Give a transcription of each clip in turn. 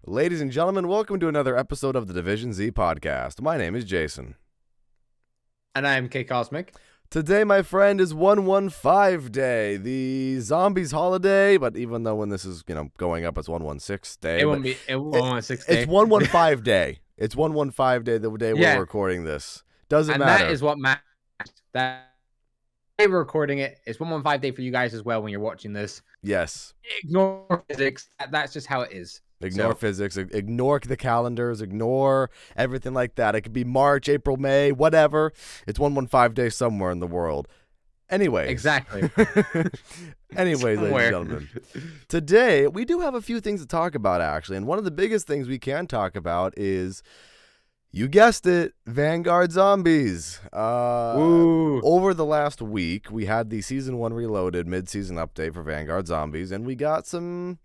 Ladies and gentlemen, welcome to another episode of the Division Z podcast. My name is Jason. And I'm K Cosmic. Today, my friend, is 115 Day, the Zombies holiday, but even though when this is, going up, it's 116 Day. It won't be 116 Day. It's 115 Day. It's 115 Day, the day we're recording this. Doesn't matter. And that is what matters. That day we're recording it. It's 115 Day for you guys as well when you're watching this. Yes. Ignore physics. That's just how it is. Ignore physics, ignore the calendars, ignore everything like that. It could be March, April, May, whatever. It's 115 Day somewhere in the world. Anyway. Exactly. Anyways, ladies and gentlemen, today we do have a few things to talk about, actually. And one of the biggest things we can talk about is, you guessed it, Vanguard Zombies. Over the last week, we had the Season 1 Reloaded mid-season update for Vanguard Zombies, and we got some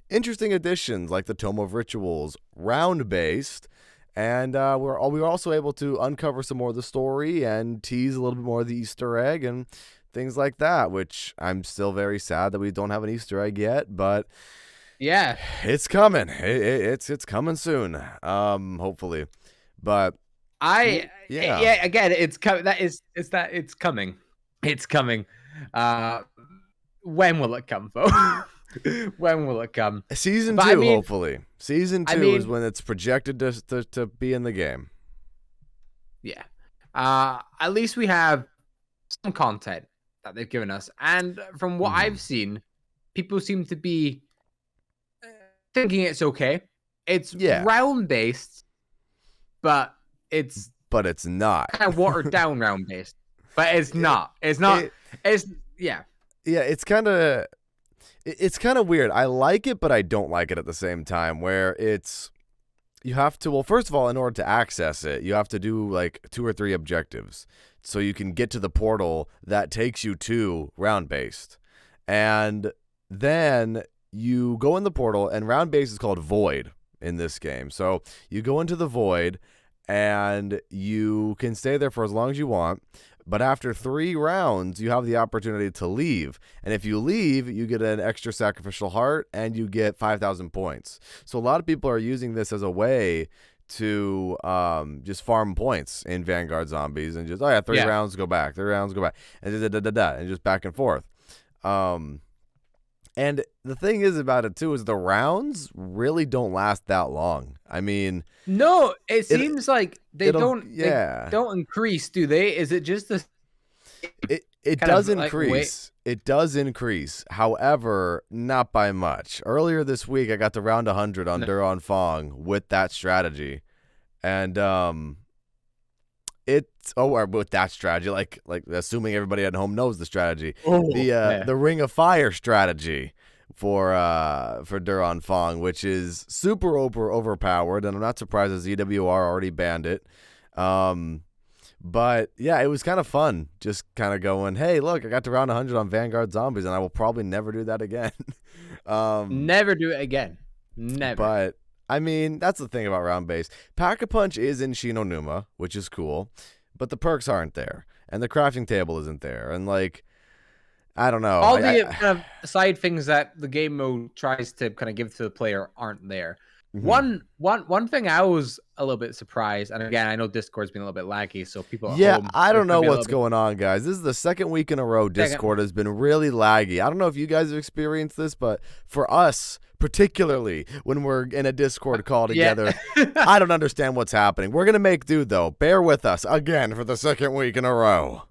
interesting additions like the Tome of Rituals, round-based, and we were also able to uncover some more of the story and tease a little bit more of the Easter egg and things like that, which I'm still very sad that we don't have an Easter egg yet, but yeah, it's coming. It's coming soon, hopefully. But again, it's coming. It's coming. It's coming. When will it come, folks? When will it come? Season 2, hopefully. Season 2 is when it's projected to be in the game. Yeah. At least we have some content that they've given us. And from what I've seen, people seem to be thinking it's okay. It's round-based, but it's not. Kind of watered down round-based. But it's not. It's not. Yeah, it's kind of... It's kind of weird. I like it, but I don't like it at the same time, where you have to, well, first of all, in order to access it, you have to do like 2 or 3 objectives so you can get to the portal that takes you to round-based. And then you go in the portal, and round-based is called Void in this game. So you go into the Void, and you can stay there for as long as you want. But after 3 rounds, you have the opportunity to leave. And if you leave, you get an extra sacrificial heart and you get 5,000 points. So a lot of people are using this as a way to just farm points in Vanguard Zombies and just, 3 rounds, go back. 3 rounds, go back. And and just back and forth. And the thing is about it, too, is the rounds really don't last that long. I mean... No, it seems like they don't increase, do they? Is it just the... It does increase. It does increase. However, not by much. Earlier this week, I got to round 100 on Duran Fong with that strategy. And with that strategy, like assuming everybody at home knows the strategy. The Ring of Fire strategy for Duran Fong, which is super overpowered, and I'm not surprised that ZWR already banned it. But yeah, it was kind of fun, just kind of going, hey, look, I got to round 100 on Vanguard Zombies, and I will probably never do that again. Never do it again. Never. But I mean, that's the thing about round-based. Pack-a-Punch is in Shinonuma, which is cool, but the perks aren't there, and the crafting table isn't there, and like, I don't know. All the kind of side things that the game mode tries to kind of give to the player aren't there. Mm-hmm. One thing I was a little bit surprised, and again, I know Discord's been a little bit laggy, so people at home, I don't know what's going on, guys. This is the second week in a row Discord has been really laggy. I don't know if you guys have experienced this, but for us, particularly when we're in a Discord call together, I don't understand what's happening. We're going to make do, though. Bear with us again for the second week in a row.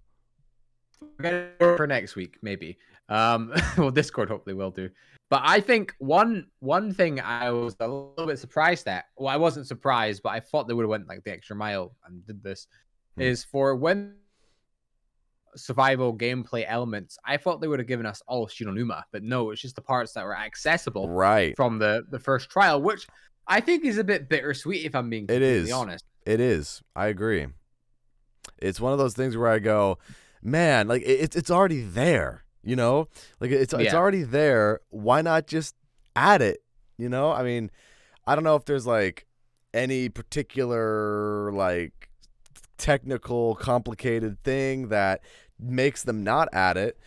We're going to for next week, maybe. Well, Discord hopefully will do. But I think one thing I was a little bit surprised at, well, I wasn't surprised, but I thought they would have went like the extra mile and did this, is for when survival gameplay elements, I thought they would have given us all of Shinonuma, but no, it's just the parts that were accessible from the first trial, which I think is a bit bittersweet, if I'm being completely honest. It is. I agree. It's one of those things where I go, man, like it's already there. You know, like it's already there. Why not just add it? You know, I mean, I don't know if there's like any particular like technical complicated thing that makes them not at it.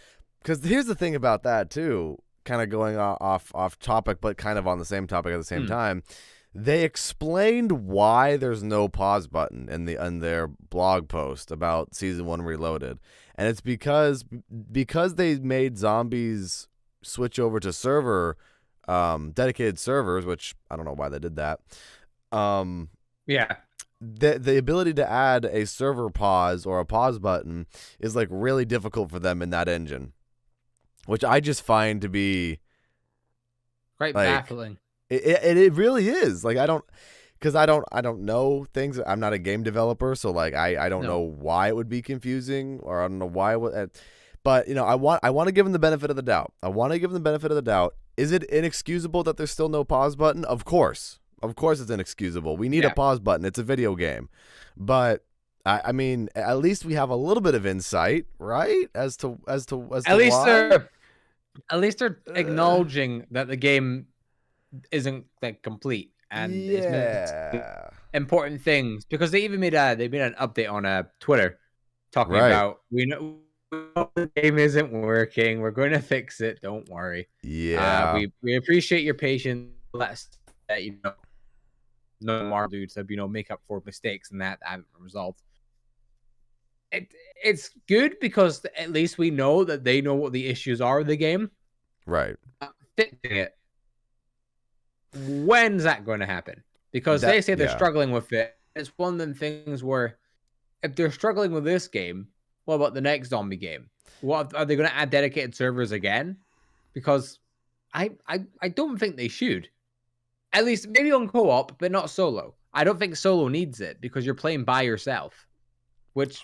Because here's the thing about that too, kind of going off topic, but kind of on the same topic at the same time. They explained why there's no pause button in their blog post about Season 1 Reloaded. And it's because they made zombies switch over to server dedicated servers, which I don't know why they did that. Yeah. The ability to add a server pause or a pause button is like really difficult for them in that engine, which I just find to be quite like, baffling. It really is. Like I don't know things. I'm not a game developer, so like I don't know why it would be confusing, or I don't know why it would. But you know, I want to give them the benefit of the doubt. Is it inexcusable that there's still no pause button? Of course it's inexcusable. We need a pause button. It's a video game. But I mean, at least we have a little bit of insight, right? As to at least why. they're acknowledging that the game isn't like complete and it's important things, because they even made an update on Twitter talking about we know the game isn't working. We're going to fix it. Don't worry. Yeah. We appreciate your patience. Let's no more dudes to make up for mistakes and that haven't resolved. It's good because at least we know that they know what the issues are of the game. Right. Fixing it. When's that going to happen? Because they say they're struggling with it. It's one of them things where if they're struggling with this game, what about the next zombie game? What are they going to add dedicated servers again? Because I don't think they should. At least maybe on co-op, but not solo. I don't think solo needs it because you're playing by yourself. Which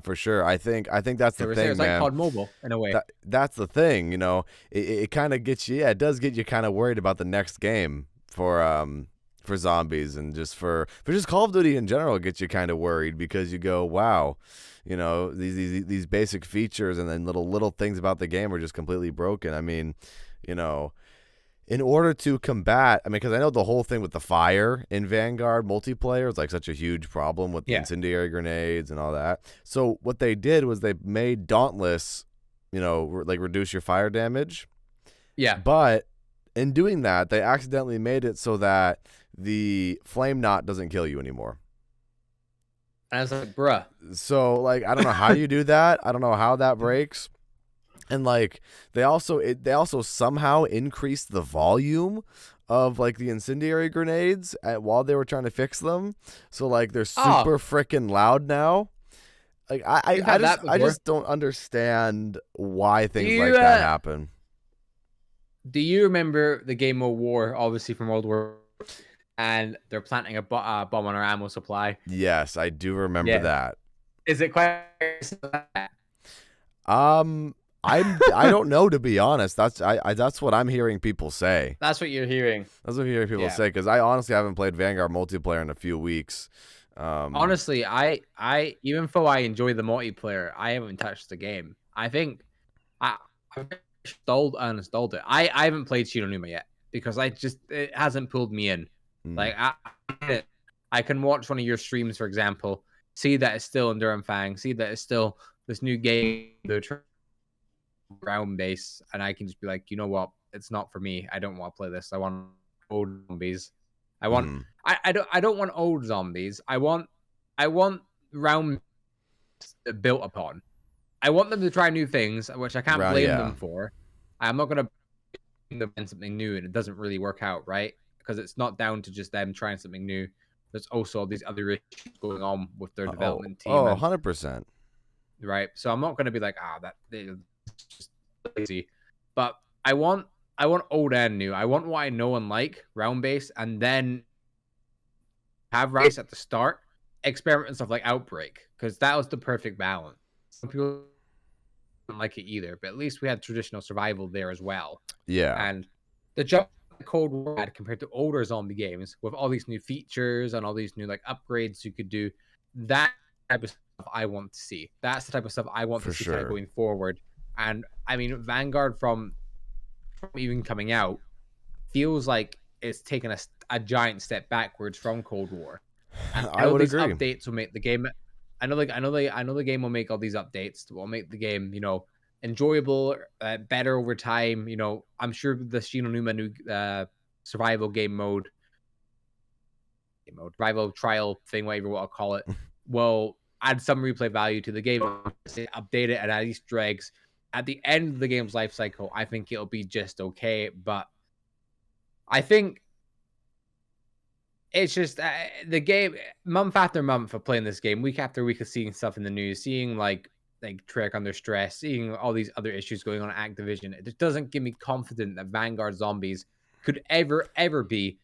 for sure. I think that's the thing, it's like COD Mobile in a way. That's the thing, you know. It kind of gets you. Yeah, it does get you kind of worried about the next game for zombies, and just for just Call of Duty in general. It gets you kind of worried because you go, wow, you know, these basic features and then little things about the game are just completely broken. I mean, you know, in order to combat, I mean, because I know the whole thing with the fire in Vanguard multiplayer is like such a huge problem with the incendiary grenades and all that. So what they did was they made Dauntless, you know, like reduce your fire damage. Yeah. But in doing that, they accidentally made it so that the flame knot doesn't kill you anymore. And I was like, bruh. So, like, I don't know how you do that. I don't know how that breaks. And like they also somehow increased the volume of like the incendiary grenades while they were trying to fix them. So like they're super freaking loud now. Like I just don't understand why things like that happen. Do you remember the game of War, obviously from World War, and they're planting a bomb on our ammo supply? Yes, I do remember that. Is it quite? I don't know, to be honest. That's what I'm hearing people say. That's what you're hearing. That's what I'm hearing people say, because I honestly haven't played Vanguard multiplayer in a few weeks. Honestly, I even though I enjoy the multiplayer, I haven't touched the game. I think I uninstalled it. I haven't played Shironuma yet because it hasn't pulled me in. Like I can watch one of your streams, for example, see that it's still Enduring Fang, see that it's still this new game they're ground base, and I can just be like, you know what, it's not for me. I don't want to play this. I want old zombies. I want I don't want old zombies. I want round built upon. I want them to try new things, which I can't blame them for. I'm not gonna blame them something new and it doesn't really work out, right? Because it's not down to just them trying something new. There's also all these other issues going on with their development team. 100%. Right. So I'm not gonna be like, just lazy. But I want old and new. I want what I know and like, round base, and then have rice at the start, experiment and stuff like Outbreak, because that was the perfect balance. Some people don't like it either, but at least we had traditional survival there as well. Yeah. And the jump Cold War had compared to older zombie games with all these new features and all these new like upgrades you could do, that type of stuff I want to see. That's the type of stuff I want to see kind of going forward. And I mean, Vanguard from even coming out feels like it's taken a giant step backwards from Cold War. And I I know would these agree. updates will make the game. I know, the game will make all these updates. Will make the game, enjoyable, better over time. I'm sure the Shinonuma new survival survival trial thing, whatever you want to call it, will add some replay value to the game. Update it and add Easter eggs. At the end of the game's life cycle, I think it'll be just okay. But I think it's just the game, month after month of playing this game, week after week of seeing stuff in the news, seeing like Treyarch under stress, seeing all these other issues going on at Activision. It just doesn't give me confidence that Vanguard Zombies could ever be,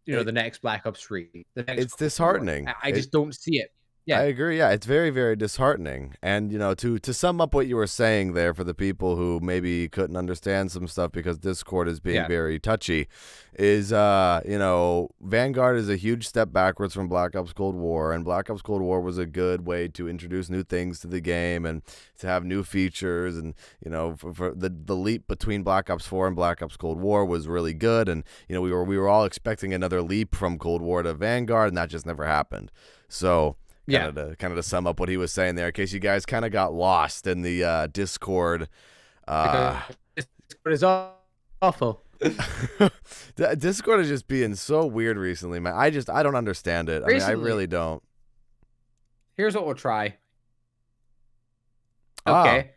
the next Black Ops 3, the next It's disheartening. I just don't see it. I Yeah. agree. Yeah, it's very, very disheartening. And to sum up what you were saying there for the people who maybe couldn't understand some stuff because Discord is being very touchy, is Vanguard is a huge step backwards from Black Ops Cold War, and Black Ops Cold War was a good way to introduce new things to the game and to have new features, and for the leap between Black Ops 4 and Black Ops Cold War was really good, and we were all expecting another leap from Cold War to Vanguard, and that just never happened. So. Kind of to sum up what he was saying there, in case you guys kind of got lost in the Discord. Discord is awful. Discord is just being so weird recently, man. I don't understand it. I really don't. Here's what we'll try. Okay.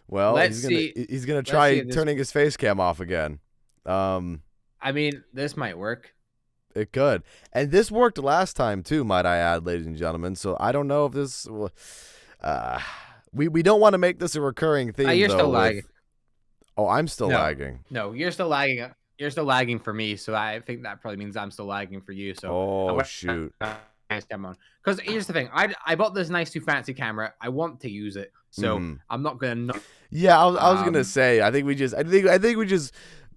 Well, he's gonna try turning his face cam off again. This might work. It could. And this worked last time too, might I add, ladies and gentlemen. So I don't know if this we don't want to make this a recurring theme. You're still lagging. Oh, I'm still lagging. No, you're still lagging. You're still lagging for me, so I think that probably means I'm still lagging for you. So shoot. Come on. Because here's the thing. I bought this nice, too fancy camera. I want to use it. So I'm not gonna Yeah, I was gonna say, I think we just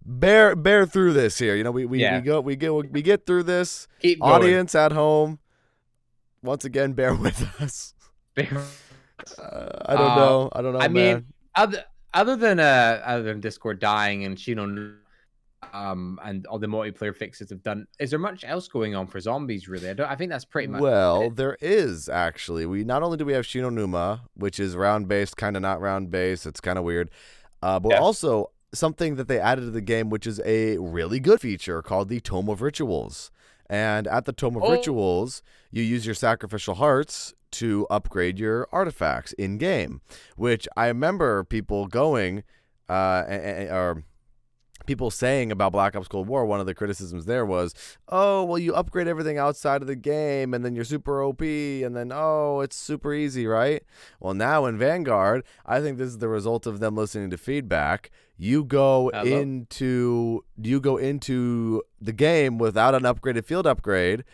bear through this here. We get through this. Keep going. Audience at home, once again, bear with us. I don't know. I mean, other than Discord dying and and all the multiplayer fixes have done, is there much else going on for zombies? Really, I think that's pretty much. Well, there is actually. We not only do we have Shinonuma, which is round based, kind of not round based. It's kind of weird, but also something that they added to the game, which is a really good feature called the Tome of Rituals. And at the Tome of Rituals, you use your sacrificial hearts to upgrade your artifacts in game, which I remember people going, or people saying about Black Ops Cold War. One of the criticisms there was, oh, well, you upgrade everything outside of the game, and then you're super OP, and then, oh, it's super easy, right? Well, now in Vanguard, I think this is the result of them listening to feedback. You go into the game without an upgraded field upgrade,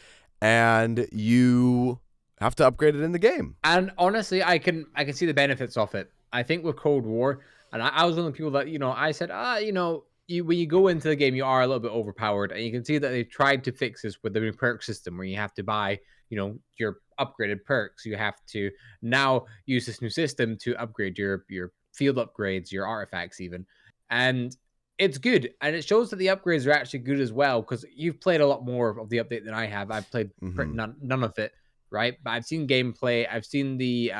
and you have to upgrade it in the game. And honestly, I can see the benefits of it. I think with Cold War, and I was one of the people that I said, when you go into the game, you are a little bit overpowered, and you can see that they tried to fix this with the new perk system, where you have to buy your upgraded perks. You have to now use this new system to upgrade your field upgrades, your artifacts even. And it's good, and it shows that the upgrades are actually good as well, because you've played a lot more of the update than I have. I've played none of it, right? But I've seen gameplay, I've seen the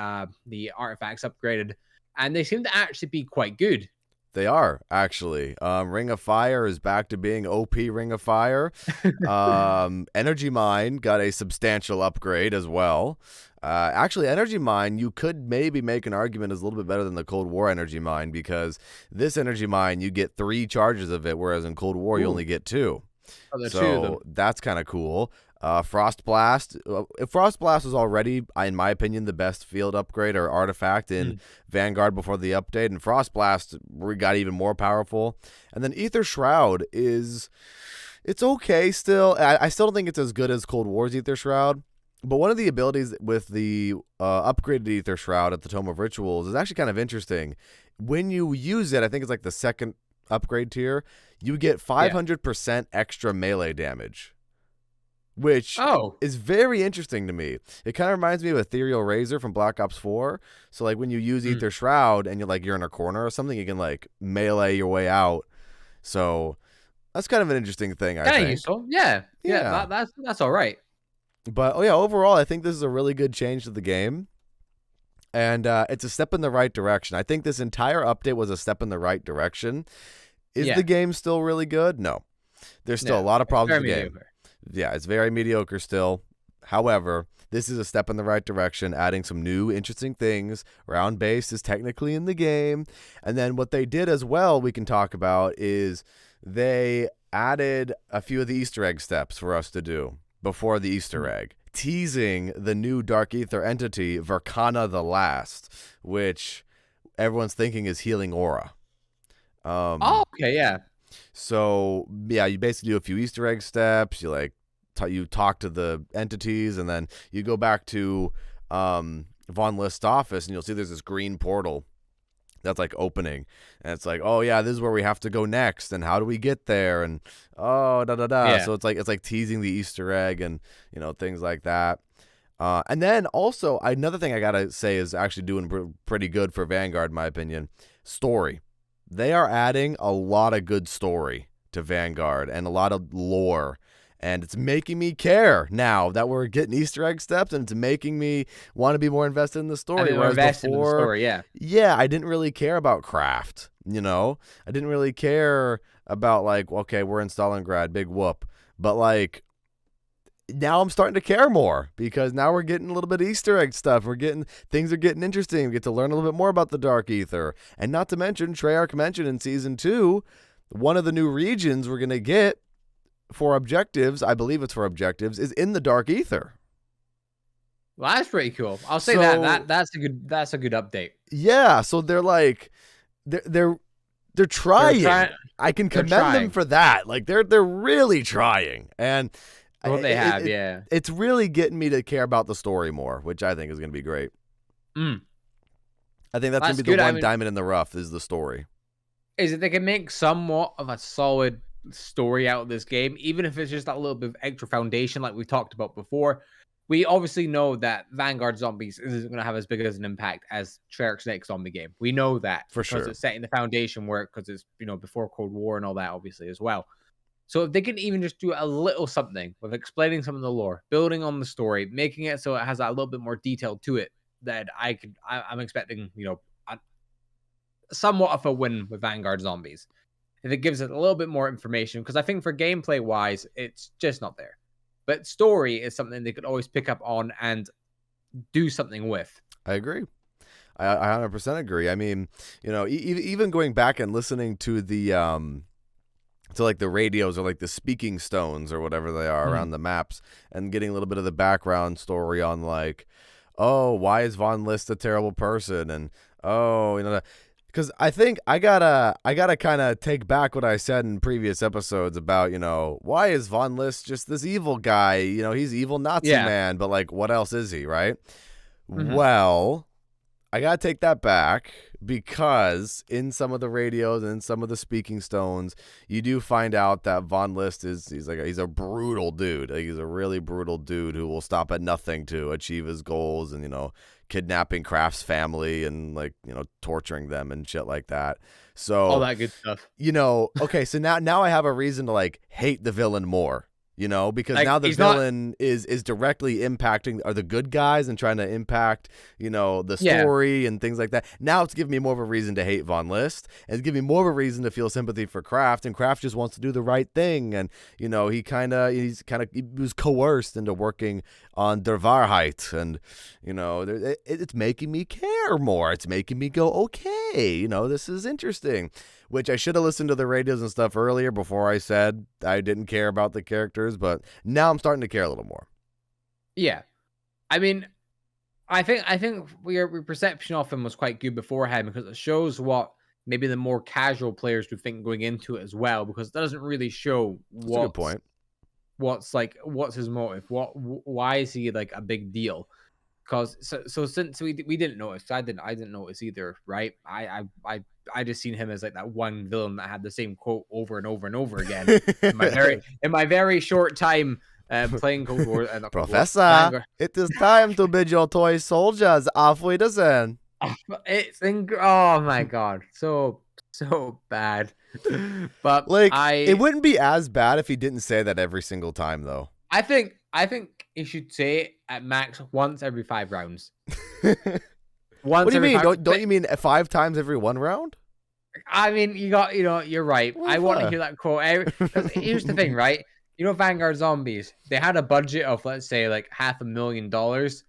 artifacts upgraded, and they seem to actually be quite good. They are, actually. Ring of Fire is back to being OP Ring of Fire. Energy Mine got a substantial upgrade as well. Actually, Energy Mine, you could maybe make an argument, is a little bit better than the Cold War Energy Mine, because this Energy Mine, you get 3 charges of it, whereas in Cold War, you only get 2. So that's kind of cool. Frost Blast. Frost Blast was already, in my opinion, the best field upgrade or artifact in Vanguard before the update, and Frost Blast got even more powerful. And then Ether Shroud it's okay still. I still don't think it's as good as Cold War's Ether Shroud, but one of the abilities with the upgraded Ether Shroud at the Tome of Rituals is actually kind of interesting. When you use it, I think it's like the second upgrade tier, you get 500% extra melee damage, which is very interesting to me. It kind of reminds me of Ethereal Razor from Black Ops 4. So like when you use Ether Shroud and you're in a corner or something, you can like melee your way out. So That's kind of an interesting thing, I Kind of think. useful. Yeah. Yeah. Yeah. That's all right. But oh yeah, overall, I think this is a really good change to the game. And it's a step in the right direction. I think this entire update was a step in the right direction. Is Yeah. the game still really good? No. There's still a lot of problems with the game. Mediocre. Yeah, it's very mediocre still. However, this is a step in the right direction, adding some new interesting things. Round base is technically in the game. And then what they did as well, we can talk about, is they added a few of the Easter egg steps for us to do before the Easter egg, teasing the new Dark Ether entity, Verkana the Last, which everyone's thinking is healing aura. Oh, okay, yeah. So yeah, you basically do a few Easter egg steps. You you talk to the entities, and then you go back to Von List's office, and you'll see there's this green portal that's like opening, and it's like, oh yeah, this is where we have to go next, and how do we get there, and oh da da da. Yeah. So it's like teasing the Easter egg, and things like that. And then also another thing I gotta say is actually doing pretty good for Vanguard, in my opinion. Story. They are adding a lot of good story to Vanguard and a lot of lore. And it's making me care now that we're getting Easter egg steps, and it's making me want to be more invested in the story. Whereas before, yeah, I didn't really care about craft. I didn't really care about like, okay, we're in Stalingrad, big whoop. But like, now I'm starting to care more because now we're getting a little bit of Easter egg stuff. Things are getting interesting. We get to learn a little bit more about the Dark Ether. And not to mention, Treyarch mentioned in Season 2, one of the new regions we're going to get for objectives, I believe it's for objectives, is in the Dark Ether. Well, that's pretty cool. I'll say that's a good update. Yeah, so they're like they're trying. I can commend them for that. Like they're really trying. And it's really getting me to care about the story more, which I think is going to be great. I think that's going to be the one diamond in the rough is the story. Is that they can make somewhat of a solid story out of this game, even if it's just that little bit of extra foundation like we talked about before. We obviously know that Vanguard Zombies isn't going to have as big as an impact as Treyarch's next zombie game. We know that for sure. Because it's setting the foundation work, because it's before Cold War and all that, obviously, as well. So if they can even just do a little something with explaining some of the lore, building on the story, making it so it has a little bit more detail to it, that I'm expecting, somewhat of a win with Vanguard Zombies. If it gives it a little bit more information, because I think for gameplay wise, it's just not there. But story is something they could always pick up on and do something with. I agree. I 100% agree. I mean, even going back and listening to the to like the radios or like the speaking stones or whatever they are around the maps, and getting a little bit of the background story on like, oh, why is Von List a terrible person, and because I think I gotta kind of take back what I said in previous episodes about, why is Von List just this evil guy? He's evil Nazi man, but like, what else is he, right? Well, I gotta take that back, because in some of the radios and in some of the speaking stones, you do find out that Von List he's a brutal dude. Like, he's a really brutal dude who will stop at nothing to achieve his goals, and kidnapping Kraft's family and like torturing them and shit like that. So all that good stuff. Okay, so now I have a reason to like hate the villain more. Because like, now the villain is directly impacting the good guys and trying to impact, the story and things like that. Now it's giving me more of a reason to hate Von List, and it's giving me more of a reason to feel sympathy for Kraft, and Kraft just wants to do the right thing. And, he was coerced into working on Der Wahrheit, and, it's making me care more. It's making me go, okay, this is interesting. Which I should have listened to the radios and stuff earlier before I said I didn't care about the characters, but now I'm starting to care a little more. Yeah. I mean, I think your perception of him was quite good beforehand, because it shows what maybe the more casual players would think going into it as well, because it doesn't really show That's a good point. What's his motive? Why is he like a big deal? Because so since we didn't notice, I didn't notice either, right? I just seen him as like that one villain that had the same quote over and over and over again. in my very short time playing Cold War. Professor, it is time to bid your toy soldiers auf Wiedersehen. Oh my god, so so bad. But Like, it I wouldn't be as bad if he didn't say that every single time, though. I think he should say it at max once every 5 rounds. What Once do you every mean? five. Don't you mean 5 times every 1 round? I mean, you're right. What I the want to fuck? hear that quote. 'Cause here's the thing, right? You know, Vanguard Zombies, they had a budget of, let's say, like $500,000.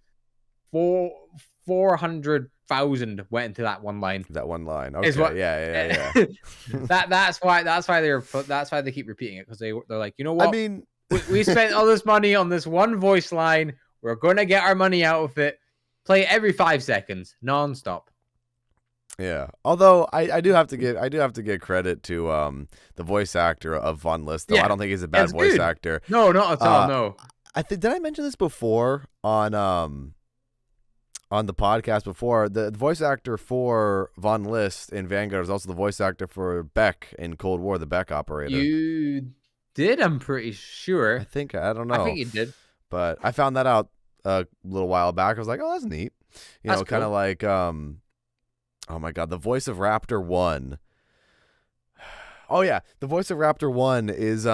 400,000 went into that one line. That one line. Is Okay. what Yeah. that's why they keep repeating it, because they're like, you know I what? mean, We spent all this money on this one voice line. We're gonna get our money out of it. Play it every 5 seconds, nonstop. yeah. Although I do have to give credit to the voice actor of Von List, though. I Yeah, don't think he's a bad it's voice good. actor. No, not at all. No. I think, did I mention this before on the podcast before? The voice actor for Von List in Vanguard is also the voice actor for Beck in Cold War, the Beck operator. You did, I'm pretty sure. I don't know. I think you did. But I found that out a little while back. I was like, oh, that's neat. That's Kind of cool. like oh my god, the voice of Raptor 1. Oh yeah, the voice of Raptor 1 is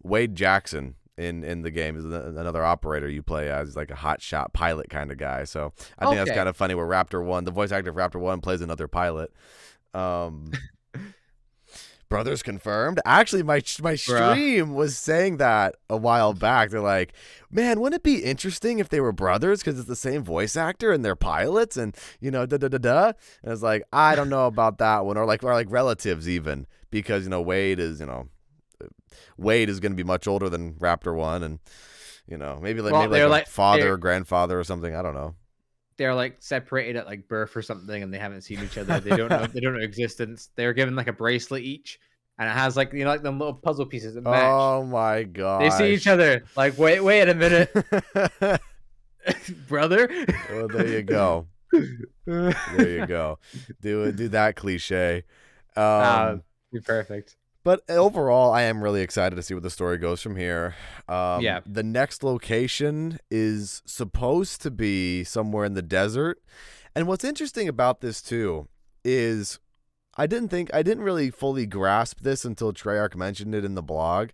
Wade Jackson in the game. Is another operator you play as, like a hot shot pilot kind of guy. So I think that's Okay. kind of funny where Raptor 1, the voice actor of Raptor 1 plays another pilot. Brothers confirmed. Actually, my stream was saying that a while back. They're like, man, wouldn't it be interesting if they were brothers because it's the same voice actor and they're pilots and da. And it's like, I don't know about that one, or like relatives even, because Wade is going to be much older than Raptor 1, and maybe like father or grandfather or something. I don't know. They're like separated at like birth or something, and they haven't seen each other. They don't know. They don't know existence. They're given like a bracelet each, and it has like like them little puzzle pieces that match. Oh my god! They see each other. Like, wait a minute, brother. Well, there you go. There you go. Do that cliche. Be perfect. But overall, I am really excited to see where the story goes from here. Yeah. The next location is supposed to be somewhere in the desert. And what's interesting about this, too, is I didn't really fully grasp this until Treyarch mentioned it in the blog.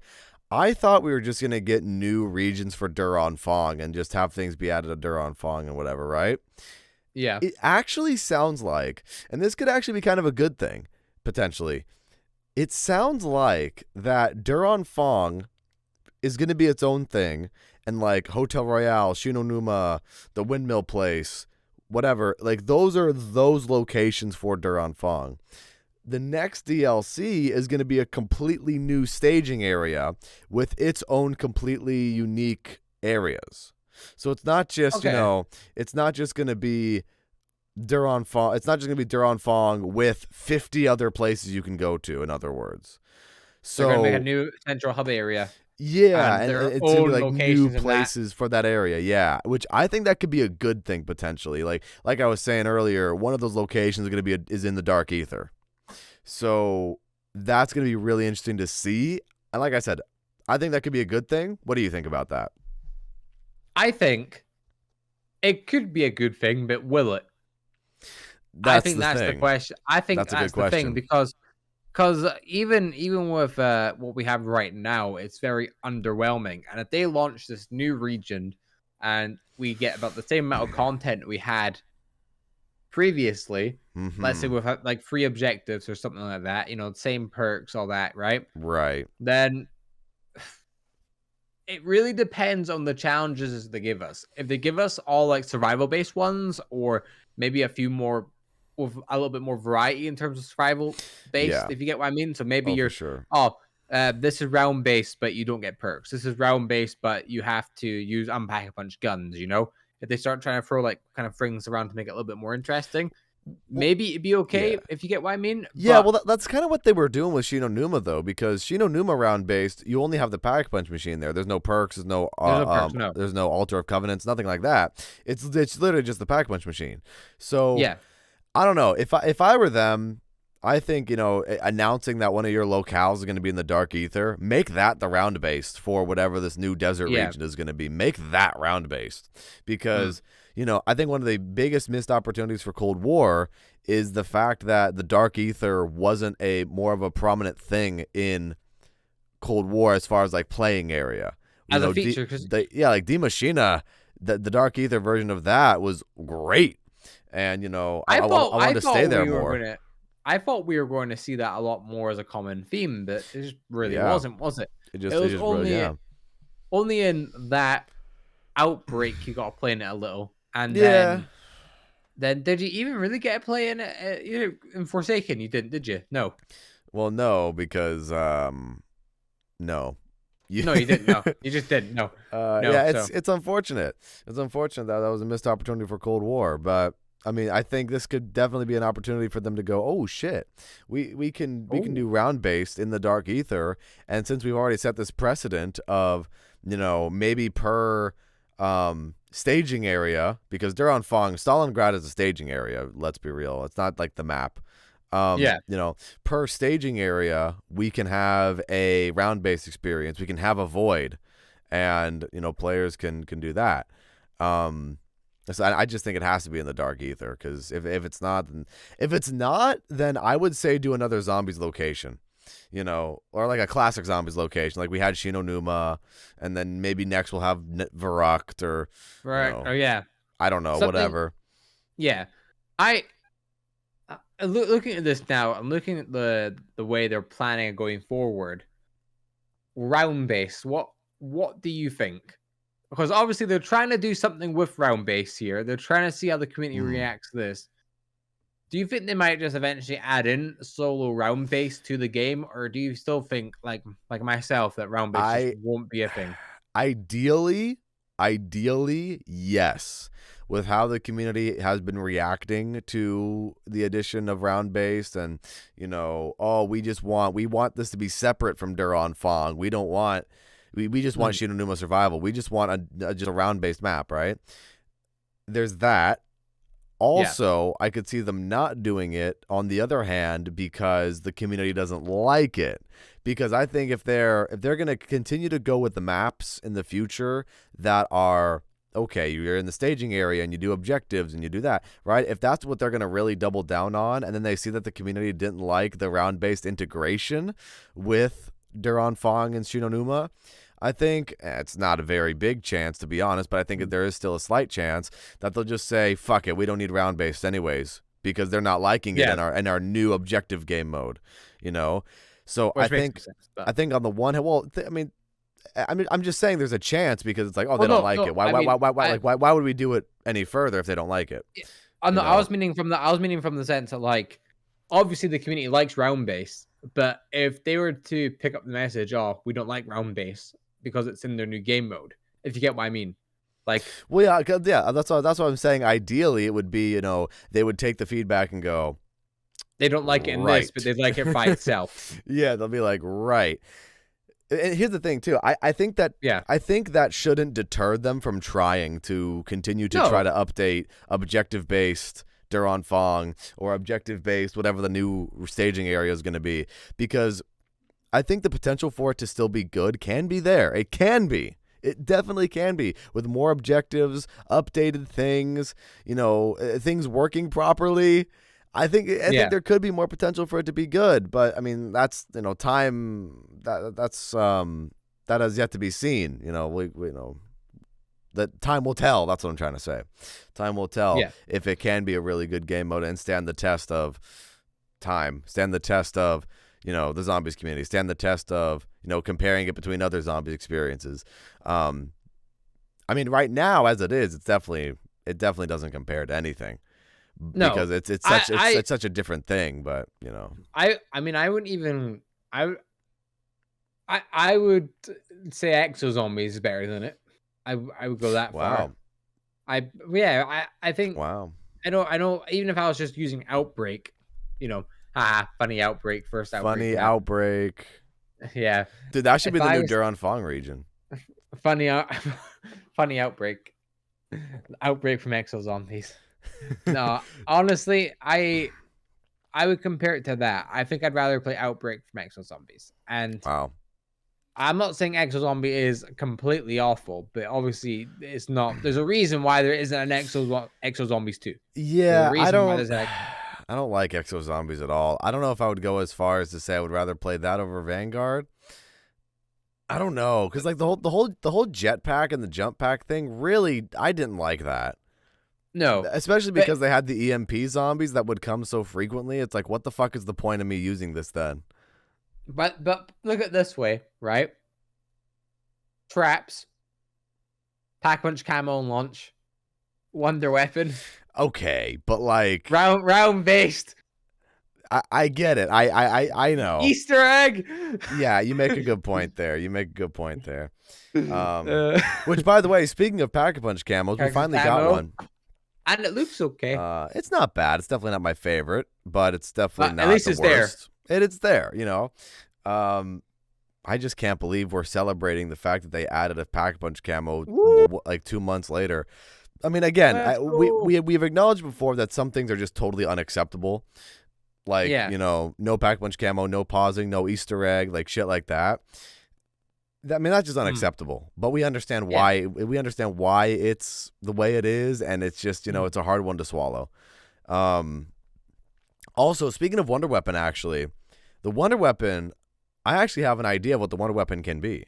I thought we were just going to get new regions for Duran Fong and just have things be added to Duran Fong and whatever, right? Yeah. It actually sounds like, and this could actually be kind of a good thing, potentially. It sounds like that Duran Fong is going to be its own thing, and like Hotel Royale, Shinonuma, the Windmill Place, whatever, like those are those locations for Duran Fong. The next DLC is going to be a completely new staging area with its own completely unique areas. So it's not just, it's not just going to be Duran Fong. It's not just going to be Duran Fong with 50 other places you can go to, in other words. So they're going to make a new central hub area. Yeah, and it's going to be like new locations places for that area. Yeah, which I think that could be a good thing potentially. Like I was saying earlier, one of those locations is going to be is in the Dark Ether. So that's going to be really interesting to see. And like I said, I think that could be a good thing. What do you think about that? I think it could be a good thing, but will it? I think that's the question. I think that's the thing, because even with what we have right now, it's very underwhelming. And if they launch this new region and we get about the same amount of content we had previously, let's say with like 3 objectives or something like that, same perks, all that, right? Right. Then it really depends on the challenges they give us. If they give us all like survival based ones, or maybe a few more with a little bit more variety in terms of survival based, if you get what I mean. So maybe you're sure. This is round based, but you don't get perks. This is round based, but you have to use unpack-a-punch guns. If they start trying to throw like kind of things around to make it a little bit more interesting, maybe it'd be okay if you get what I mean. Yeah, well, that's kind of what they were doing with Shinonuma, though, because Shinonuma round based, you only have the pack-a-punch machine there. There's no perks. There's no there's no altar of covenants, nothing like that. It's literally just the pack-a-punch machine. So yeah. I don't know. If I were them, I think, announcing that one of your locales is going to be in the Dark Ether, make that the round based for whatever this new desert Yeah. region is going to be. Make that round based because, Mm. I think one of the biggest missed opportunities for Cold War is the fact that the Dark Ether wasn't a more of a prominent thing in Cold War as far as like playing area. As a feature, because like D Machina, the Dark Ether version of that was great. And, I wanted to stay there more. I thought we were going to see that a lot more as a common theme, but it just really Yeah. wasn't, was it? It It was just only really, yeah. only in that Outbreak you got to play in it a little, and Yeah. then did you even really get to play in it? In Forsaken, you didn't, did you? No. Well, no, because no. No, you didn't. No, you just didn't. No. No. Yeah, so. it's unfortunate. It's unfortunate that was a missed opportunity for Cold War, but I mean, I think this could definitely be an opportunity for them to go, oh shit, we can do round based in the Dark Ether, and since we've already set this precedent of maybe per staging area, because Duran Fong, Stalingrad is a staging area. Let's be real, it's not like the map. Yeah. Per staging area, we can have a round based experience. We can have a void, and players can do that. So I just think it has to be in the Dark Ether, because if it's not, then I would say do another Zombies location, or like a classic Zombies location, like we had Shinonuma, and then maybe next we'll have Verrucht or Right. Yeah. I don't know, Something, whatever. Yeah, looking at this now, I'm looking at the way they're planning on going forward. Round base, what do you think? Because obviously they're trying to do something with round base here. They're trying to see how the community reacts to this. Do you think they might just eventually add in solo round base to the game, or do you still think, like myself, that round base just won't be a thing? Ideally, yes. With how the community has been reacting to the addition of round based, and we want this to be separate from Duran Fong. We don't want we just want Shinonuma survival. We just want just a round based map, right? There's that. Also, I could see them not doing it on the other hand because the community doesn't like it. Because I think if they're going to continue to go with the maps in the future that are okay, you're in the staging area and you do objectives and you do that, right? If that's what they're going to really double down on, and then they see that the community didn't like the round-based integration with Duran Fong and Shinonuma, I think it's not a very big chance, to be honest, but I think there is still a slight chance that they'll just say, fuck it, we don't need round-based anyways, because they're not liking it in our new objective game mode, So I think on the one hand, well, I'm just saying there's a chance, because it's like, they don't like it. Why would we do it any further if they don't like it? I was meaning from the sense that, like, obviously the community likes round base, but if they were to pick up the message, we don't like round base because it's in their new game mode, if you get what I mean. Like, well, yeah, that's what I'm saying. Ideally, it would be, they would take the feedback and go, they don't like it in this, but they like it by itself. Yeah, they'll be like, right. And here's the thing too. I think that shouldn't deter them from trying to continue to try to update objective based Duran Fong or objective based whatever the new staging area is going to be, because I think the potential for it to still be good can be there. It can be. It definitely can be, with more objectives, updated things, things working properly. I think there could be more potential for it to be good, but I mean that's time that has yet to be seen. That time will tell. That's what I'm trying to say. Time will tell if it can be a really good game mode and stand the test of time, stand the test of the Zombies community, stand the test of comparing it between other Zombies experiences. I mean, right now as it is, it definitely doesn't compare to anything. No, because it's such a different thing, but I mean, I wouldn't even I would say Exo Zombies is better than it. I would go that far. I think wow. I know even if I was just using Outbreak, funny Outbreak, first Outbreak. Funny Outbreak. Yeah. Dude, that should be the new Duran Fong region. Funny Outbreak. Outbreak from Exo Zombies. No, honestly, I I would compare it to that. I think I'd rather play Outbreak from Exo Zombies. And Wow. I'm not saying Exo Zombie is completely awful, but obviously it's not. There's a reason why there isn't an Exo Zombies 2. There's a Yeah, reason why there's I don't like Exo Zombies at all. I don't know if I would go as far as to say I would rather play that over Vanguard. I don't know, because like the whole jetpack and the jump pack thing, really, I didn't like that. no. Especially But because they had the EMP zombies that would come so frequently. It's like, what the fuck is the point of me using this then? but look at it this way, right? Traps, pack punch camo and launch, wonder weapon, Okay, but like, round based, I get it. I know. Easter egg. Yeah, you make a good point there. You make a good point there. Uh, Which, by the way, speaking of pack punch camos, we finally got camo. one. And it looks okay. It's not bad. It's definitely not my favorite, but it's definitely But at not least the it's there. worst. It's there, you know. I just can't believe we're celebrating the fact that they added a pack punch camo like 2 months later. I mean, again, That's cool. we've acknowledged before that some things are just totally unacceptable. Like, Yeah. you know, no pack punch camo, no pausing, no Easter egg, like shit like that. I mean, that's just unacceptable. But we understand why. We understand why it's the way it is, and it's just, you know, it's a hard one to swallow. Also, speaking of Wonder Weapon, actually, the Wonder Weapon, I actually have an idea of what the Wonder Weapon can be.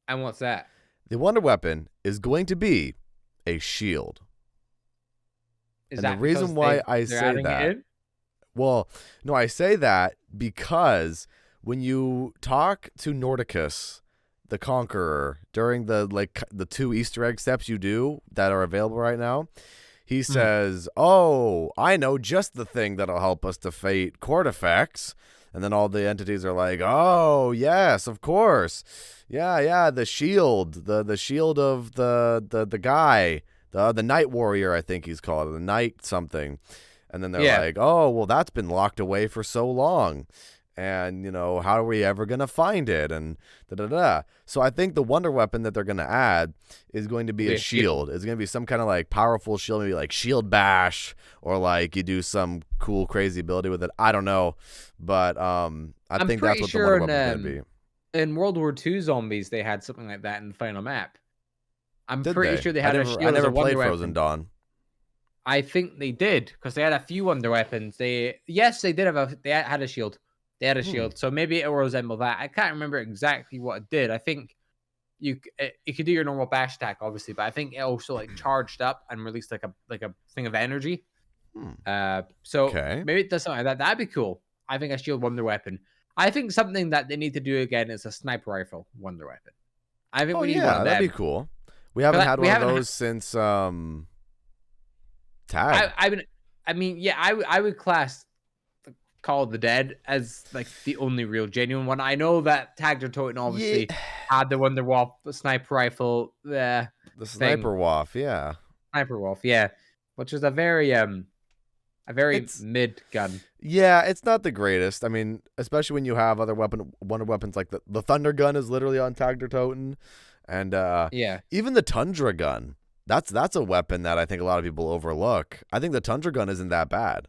And what's that? The Wonder Weapon is going to be a shield. Is And that the reason because why they're I say adding it that, in? well, no, I say that because when you talk to Nordicus, the Conqueror, during the 2 Easter egg steps you do that are available right now, he says, "Oh, I know just the thing that'll help us defeat Cortifex." And then all the entities are like, "Oh, yes, of course. Yeah, the shield, the shield of the guy, the Night Warrior, I think he's called, the Night something." And then they're like, "Oh, well, that's been locked away for so long. And, you know, how are we ever going to find it?" And da-da-da. So I think the Wonder Weapon that they're going to add is going to be a shield. It's going to be some kind of, like, powerful shield, maybe like Shield Bash, or, like, you do some cool, crazy ability with it. I don't know. But I think that's what the Wonder Weapon's going to be. In World War II Zombies, they had something like that in the final map. I'm Did pretty they? sure they had a shield as I never a wonder played weapon. Frozen Dawn. I think they did, because they had a few wonder weapons. They did have they had a shield. They had a shield, so maybe it will resemble that. I can't remember exactly what it did. I think you could do your normal bash attack, obviously, but I think it also like charged up and released like a thing of energy. So maybe it does something like that. That'd be cool. I think a shield wonder weapon. I think something that they need to do again is a sniper rifle wonder weapon. I think we need one of them. That'd be cool. We haven't had one of those since Tag. I would class Call of the Dead as like the only real genuine one. I know that Tagged or Toten obviously had the Wonder Wolf sniper rifle. The Sniper Wolf, yeah. Sniper Wolf, yeah. Which is a very mid gun. Yeah, it's not the greatest. I mean, especially when you have other wonder weapons like the Thunder Gun is literally on Tagged or Toten. And even the Tundra Gun. That's a weapon that I think a lot of people overlook. I think the Tundra Gun isn't that bad.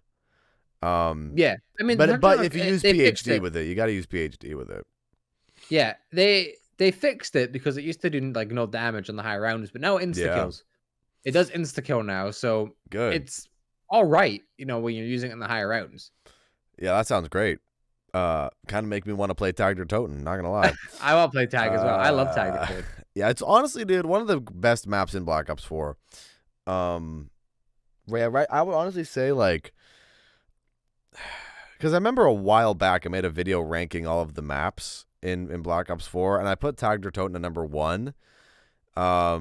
I mean, but if you use PhD with it, you got to use PhD with it. Yeah, they fixed it because it used to do like no damage on the high rounds, but now it insta kills. It does insta kill now, so good. It's all right, you know, when you're using it in the higher rounds. Yeah, that sounds great. Kind of make me want to play Tagged or Toten. Not gonna lie, I will play Tag as well. I love Tagged or Toten. Yeah, it's honestly, dude, one of the best maps in Black Ops 4. Right. I would honestly say like. Because I remember a while back I made a video ranking all of the maps in Black Ops 4, and I put Tagged or Toten at number 1. I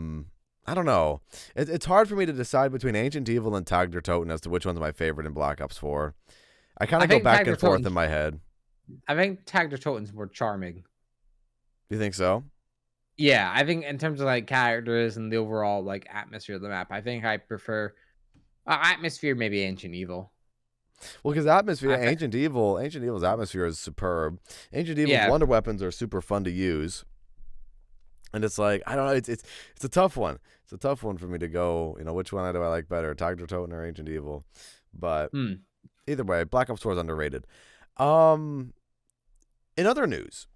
don't know. It's hard for me to decide between Ancient Evil and Tagged or Toten as to which one's my favorite in Black Ops 4. I kind of go back and forth in my head. I think Tagged or Toten's more charming. You think so? Yeah, I think in terms of like characters and the overall like atmosphere of the map, I think I prefer atmosphere, maybe Ancient Evil. Well, because Ancient Evil's atmosphere is superb. Ancient Evil's wonder weapons are super fun to use, and it's like I don't know, it's a tough one. It's a tough one for me to go. You know, which one do I like better, Tagged or Toten or Ancient Evil? But Either way, Black Ops 4 is underrated. Um, in other news,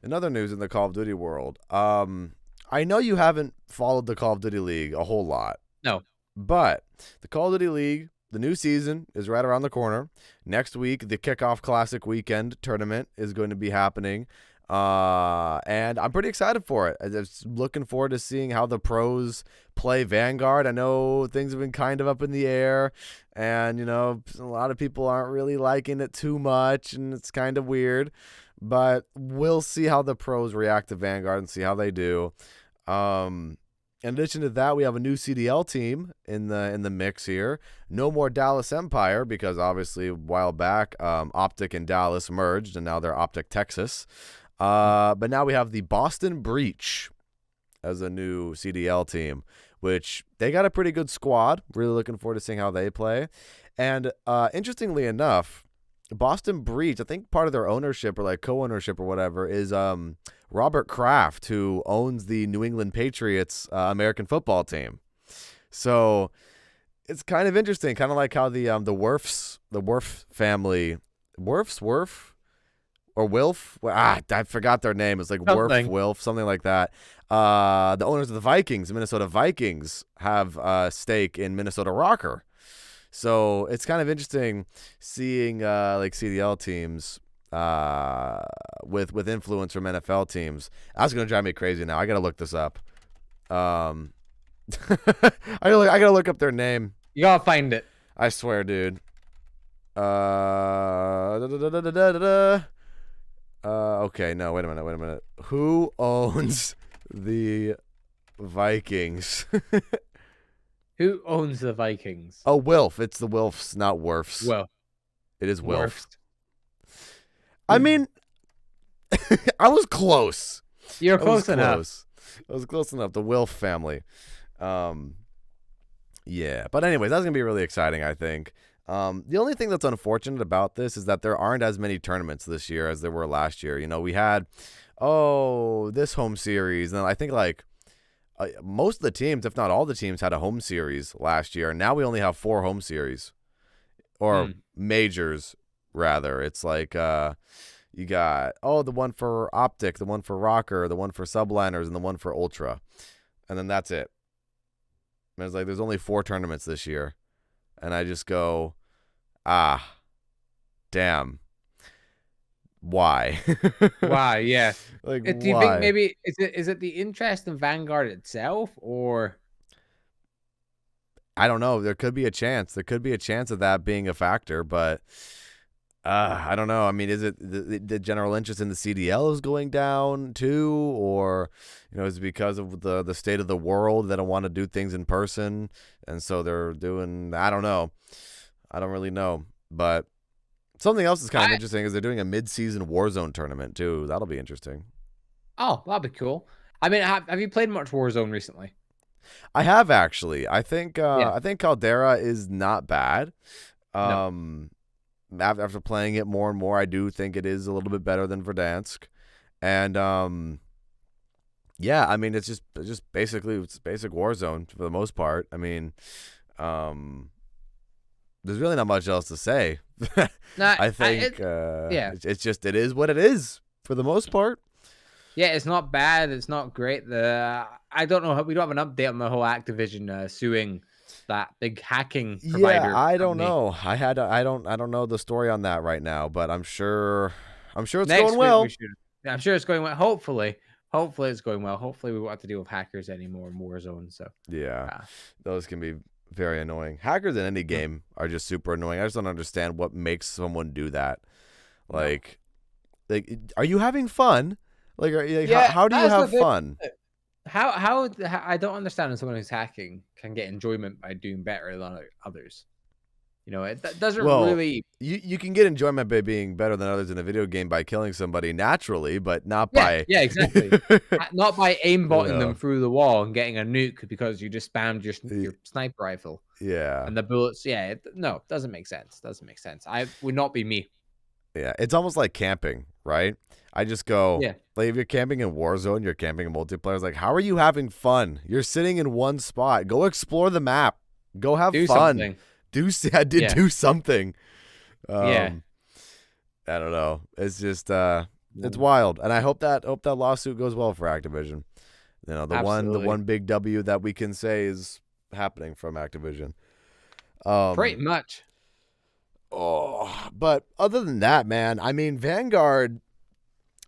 in the Call of Duty world, I know you haven't followed the Call of Duty League a whole lot. No. But the Call of Duty League, the new season is right around the corner. Next week, the Kickoff Classic Weekend tournament is going to be happening. And I'm pretty excited for it. I'm just looking forward to seeing how the pros play Vanguard. I know things have been kind of up in the air, and, a lot of people aren't really liking it too much, and it's kind of weird. But we'll see how the pros react to Vanguard and see how they do. In addition to that, we have a new CDL team in the mix here. No more Dallas Empire, because obviously a while back, Optic and Dallas merged, and now they're Optic Texas. But now we have the Boston Breach as a new CDL team, which they got a pretty good squad. Really looking forward to seeing how they play. And interestingly enough, Boston Breach, I think part of their ownership or like co-ownership or whatever is Robert Kraft, who owns the New England Patriots American football team. So it's kind of interesting, kind of like how the Werf family, Werf or Wilf, I forgot their name. It's like Something. Wilf, something like that. The owners of the Vikings, Minnesota Vikings, have a stake in Minnesota Rocker. So it's kind of interesting seeing like CDL teams with influence from NFL teams. That's gonna drive me crazy now. I gotta look this up. I gotta look up their name. You gotta find it. I swear, dude. Okay, no, wait a minute. Who owns the Vikings? Who owns the Vikings? Oh, Wilf. It's the Wilfs, not Werfs. Well, It is Wilf. Werfs. I mean, I was close. You're close enough. I was close enough. The Wilf family. Yeah. But anyways, that's going to be really exciting, I think. The only thing that's unfortunate about this is that there aren't as many tournaments this year as there were last year. We had, this home series. And I think like most of the teams, if not all the teams, had a home series last year. And now we only have 4 home series. Or majors, rather. It's like you got, the one for Optic, the one for Rocker, the one for Subliners, and the one for Ultra. And then that's it. And it's like there's only 4 tournaments this year. And I just go, damn. Why? Why? Yeah. Like, Do you think maybe is it the interest in Vanguard itself, or? I don't know. There could be a chance. There could be a chance of that being a factor, but I don't know. I mean, is it the general interest in the CDL is going down too, or is it because of the state of the world that don't want to do things in person, and so they're doing? I don't know. I don't really know, but something else is kind of interesting is they're doing a mid-season Warzone tournament too. That'll be interesting. Oh, that'd be cool. I mean, have you played much Warzone recently? I have actually. I think Yeah. I think Caldera is not bad. No. After playing it more and more, I do think it is a little bit better than Verdansk. And yeah, I mean it's just basic Warzone for the most part. I mean, there's really not much else to say. I think it is what it is for the most part. Yeah, it's not bad. It's not great. I don't know. We don't have an update on the whole Activision suing that big hacking provider. Yeah, I don't know. I don't know the story on that right now, but I'm sure it's going well. I'm sure it's going well. Hopefully it's going well. Hopefully we won't have to deal with hackers anymore in Warzone. So yeah, those can be very annoying. Hackers in any game are just super annoying. I just don't understand what makes someone do that. Like, are you having fun? Like, how do you have fun? How I don't understand when someone who's hacking can get enjoyment by doing better than others. It doesn't really. You can get enjoyment by being better than others in a video game by killing somebody naturally, but not by. Yeah, exactly. Not by aimbotting them through the wall and getting a nuke because you just spammed your sniper rifle. Yeah. And the bullets. Yeah. No, doesn't make sense. I would not be me. Yeah, it's almost like camping, right? I just go, like if you're camping in Warzone, you're camping in multiplayer. It's like, how are you having fun? You're sitting in one spot. Go explore the map. Go have fun. Something. Do something. Yeah. Um, I don't know. It's just it's wild, and I hope that lawsuit goes well for Activision. You know, the Absolutely. one big W that we can say is happening from Activision. Pretty much. Oh, but other than that, man, I mean, Vanguard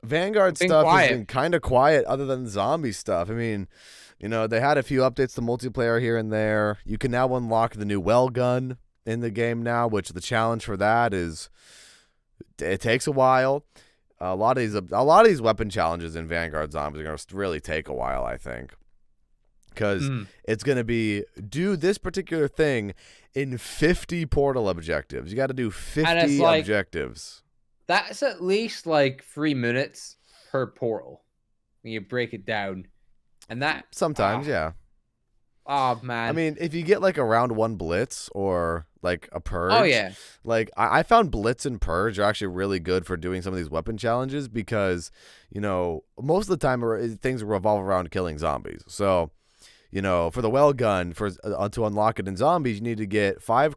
Been stuff has quiet. been kind of quiet other than zombie stuff. I mean, you know, they had a few updates to multiplayer here and there. You can now unlock the new well gun in the game now, which the challenge for that is it takes a while. A lot of these weapon challenges in Vanguard Zombies are going to really take a while, I think. Because it's going to be do this particular thing in 50 portal objectives. You got to do 50 objectives. That's at least like 3 minutes per portal when you break it down. And that Sometimes, yeah. Oh, man. I mean, if you get like a round 1 blitz or like a purge. Oh, yeah. Like I found blitz and purge are actually really good for doing some of these weapon challenges because, you know, most of the time things revolve around killing zombies. So, you know, for the well gun, to unlock it in zombies, you need to get 5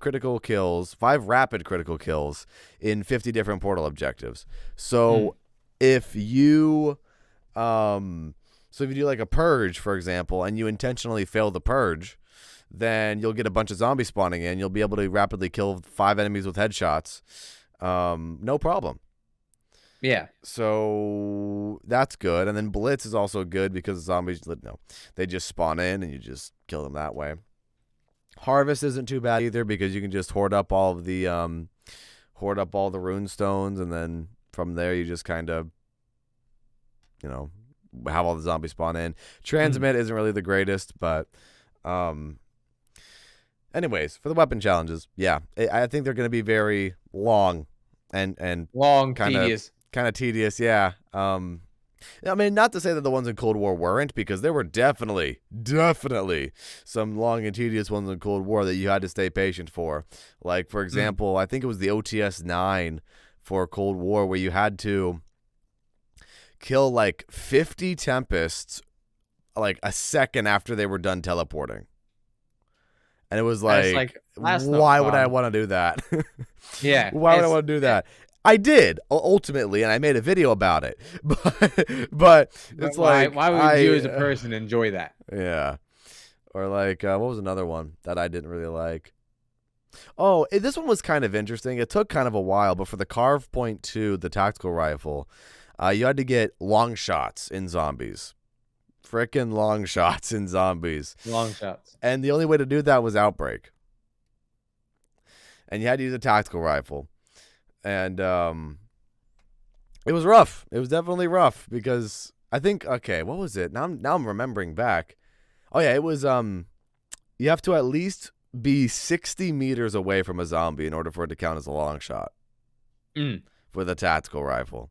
rapid critical kills in 50 different portal objectives. So if you do like a purge, for example, and you intentionally fail the purge, then you'll get a bunch of zombies spawning in. You'll be able to rapidly kill 5 enemies with headshots. No problem. Yeah. So that's good. And then Blitz is also good because zombies, they just spawn in and you just kill them that way. Harvest isn't too bad either because you can just hoard up all the rune stones, and then from there you just kind of, you know, have all the zombies spawn in. Transmit isn't really the greatest, but anyways, for the weapon challenges, yeah, I think they're going to be very long and long, tedious. Kind of tedious, yeah. I mean, not to say that the ones in Cold War weren't, because there were definitely some long and tedious ones in Cold War that you had to stay patient for. Like, for example, I think it was the OTS-9 for Cold War where you had to kill like 50 Tempests like a second after they were done teleporting. And it was like why would I want to do that? Yeah. Why would I want to do that? I did ultimately, and I made a video about it. But it's why would you as a person enjoy that? Yeah. Or like, what was another one that I didn't really like? Oh, this one was kind of interesting. It took kind of a while, but for the Carve .2, the tactical rifle, you had to get long shots in zombies. Frickin' long shots in zombies. Long shots. And the only way to do that was Outbreak. And you had to use a tactical rifle. And it was rough. It was definitely rough because I think, okay, what was it? Now I'm remembering back. Oh yeah, it was you have to at least be 60 meters away from a zombie in order for it to count as a long shot. For the tactical rifle.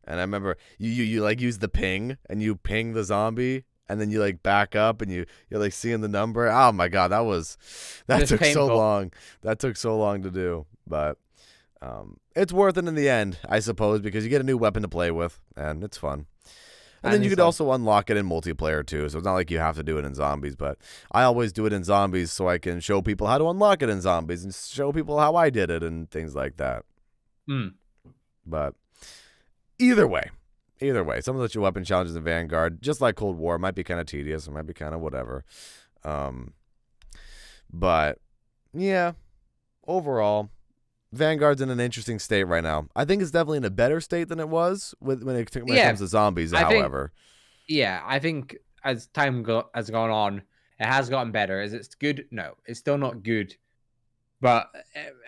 And I remember you like use the ping and you ping the zombie and then you like back up and you're like seeing the number. Oh my god, that took so long. That took so long to do, but it's worth it in the end, I suppose, because you get a new weapon to play with, and it's fun. And then you could also unlock it in multiplayer, too, so it's not like you have to do it in zombies, but I always do it in zombies so I can show people how to unlock it in zombies and show people how I did it and things like that. But either way, some of the weapon challenges in Vanguard, just like Cold War, might be kind of tedious, it might be kind of whatever. But, yeah, overall, Vanguard's in an interesting state right now. I think it's definitely in a better state than it was when it comes to zombies, however. I think as time has gone on, it has gotten better. Is it good? No, it's still not good. But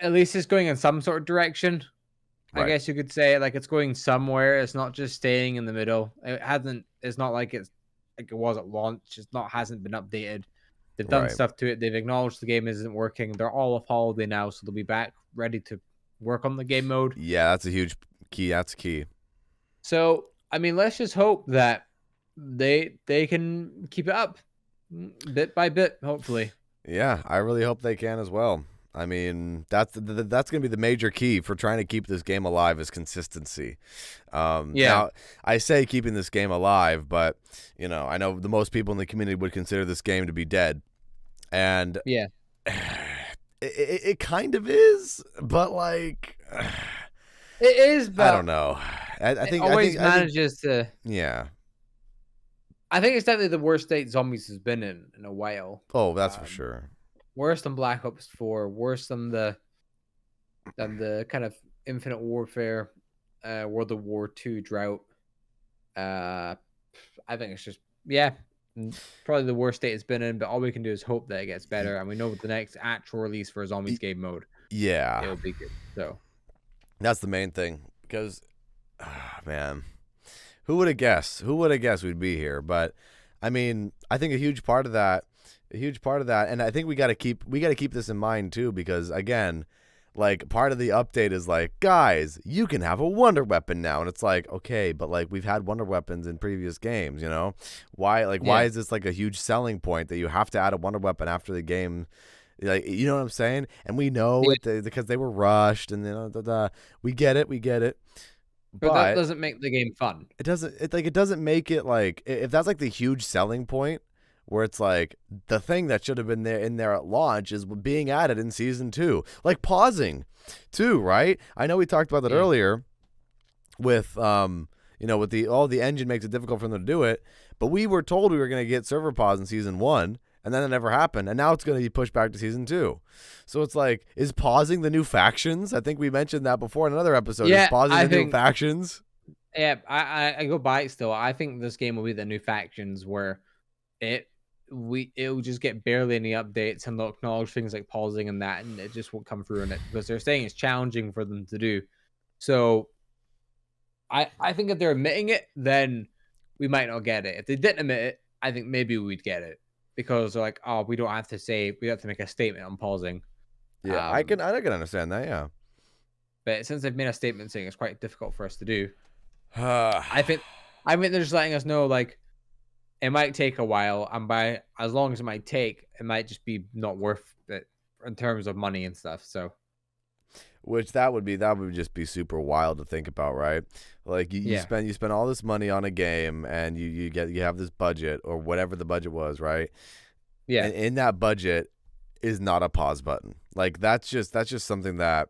at least it's going in some sort of direction. Right. I guess you could say like it's going somewhere. It's not just staying in the middle. It's not like it was at launch. Hasn't been updated. They've done stuff to it. They've acknowledged the game isn't working. They're all off holiday now, so they'll be back ready to work on the game mode. Yeah, that's a huge key. That's key. So, I mean, let's just hope that they can keep it up bit by bit, hopefully. Yeah, I really hope they can as well. I mean, that's going to be the major key for trying to keep this game alive is consistency. Now, I say keeping this game alive, but, you know, I know the most people in the community would consider this game to be dead. And yeah, it kind of is, but, like, It is, I don't but know. I it think I always think I think manages to. yeah. I think it's definitely the worst state zombies has been in a while. Oh, that's for Um, sure. Worse than Black Ops 4, worse than the kind of Infinite Warfare, World of War 2 drought. Uh, I think it's just probably the worst state it's been in. But all we can do is hope that it gets Y- better, and we know with the next actual release for Zombies y- game mode, Yeah. it'll be good. So That's the main thing because man, who would have guessed? Who would have guessed we'd be here? But I mean, I think a huge part of that, and I think we got to keep this in mind too, because again, like part of the update is like, guys, you can have a wonder weapon now, and it's like, okay, but like we've had wonder weapons in previous games, you know? Why yeah, is this like a huge selling point that you have to add a wonder weapon after the game? Like, you know what I'm saying? And we know yeah. it because they were rushed, and we get it, But that but doesn't make the game fun. it doesn't make it like, if that's like the huge selling point where it's like the thing that should have been there in there at launch is being added in season 2, like pausing too, right? I know we talked about that Yeah. earlier with with the engine makes it difficult for them to do it, but we were told we were going to get server pause in season 1, and then it never happened, and now it's going to be pushed back to season 2. So it's like, is pausing the new factions? I think we mentioned that before in another episode. Is Yeah, pausing I the new think. factions? Yeah, I go by it still. I think this game will be the new factions where it'll just get barely any updates and they'll acknowledge things like pausing and that, and it just won't come through in it because they're saying it's challenging for them to do. So I think if they're admitting it, then we might not get it. If they didn't admit it, I think maybe we'd get it because they're like, oh, we have to make a statement on pausing. Yeah, Um, I can understand that. but since they've made a statement saying it's quite difficult for us to do, Yeah. I think they're just letting us know like it might take a while, and by as long as it might take, it might just be not worth it in terms of money and stuff. So Which that would just be super wild to think about, right? Like yeah, you spend all this money on a game, and you have this budget or whatever the budget was, right? yeah, And in that budget is not a pause button. Like that's just something that's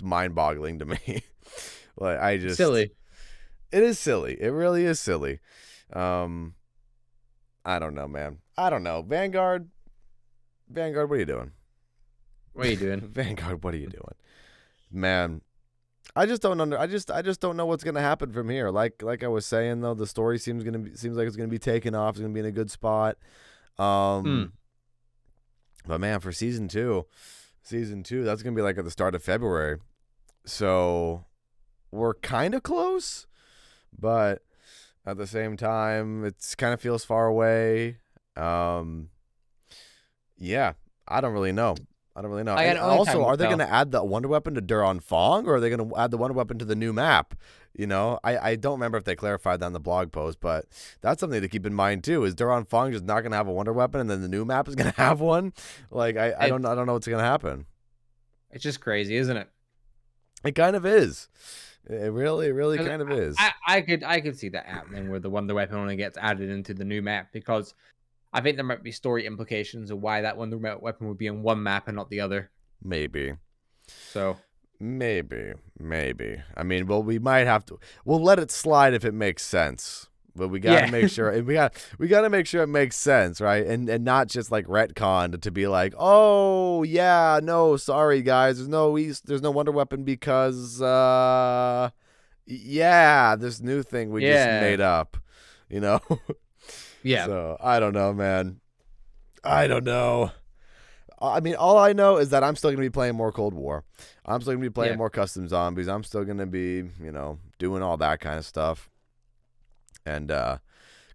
mind-boggling to me. Like silly. it is silly. It really is silly. Um I don't know, man. I don't know. Vanguard, what are you doing? What are you doing? Vanguard, what are you doing? Man, I just don't I just don't know what's gonna happen from here. Like I was saying though, the story seems like it's gonna be taken off. It's gonna be in a good spot. Hmm. But man, for season two, that's gonna be like at the start of February. So we're kind of close, but at the same time, it's kind of feels far away. Um, yeah, I don't really know. I don't really know. I And got only time also, will are they going tell. to add the wonder weapon to Duran Fong, or are they going to add the wonder weapon to the new map? You know, I don't remember if they clarified that in the blog post, but that's something to keep in mind too. Is Duran Fong just not going to have a wonder weapon, and then the new map is going to have one? Like, I It, don't know what's going to happen. it's just crazy, isn't it? It kind of is. It really 'Cause kind of is. I could see that happening where the Wonder Weapon only gets added into the new map because I think there might be story implications of why that Wonder Weapon would be in one map and not the other. Maybe. So Maybe. I mean, well, we might have to. We'll let it slide if it makes sense, but we got to yeah, make sure. And we got to make sure it makes sense, right? And not just like retconned to be like, oh yeah, no, sorry guys, there's no wonder weapon because yeah, this new thing we just yeah, made up, you know. yeah, So I don't know, man. I don't know. I mean, all I know is that I'm still going to be playing more Cold War. I'm still going to be playing yeah, more custom zombies. I'm still going to be, doing all that kind of stuff. And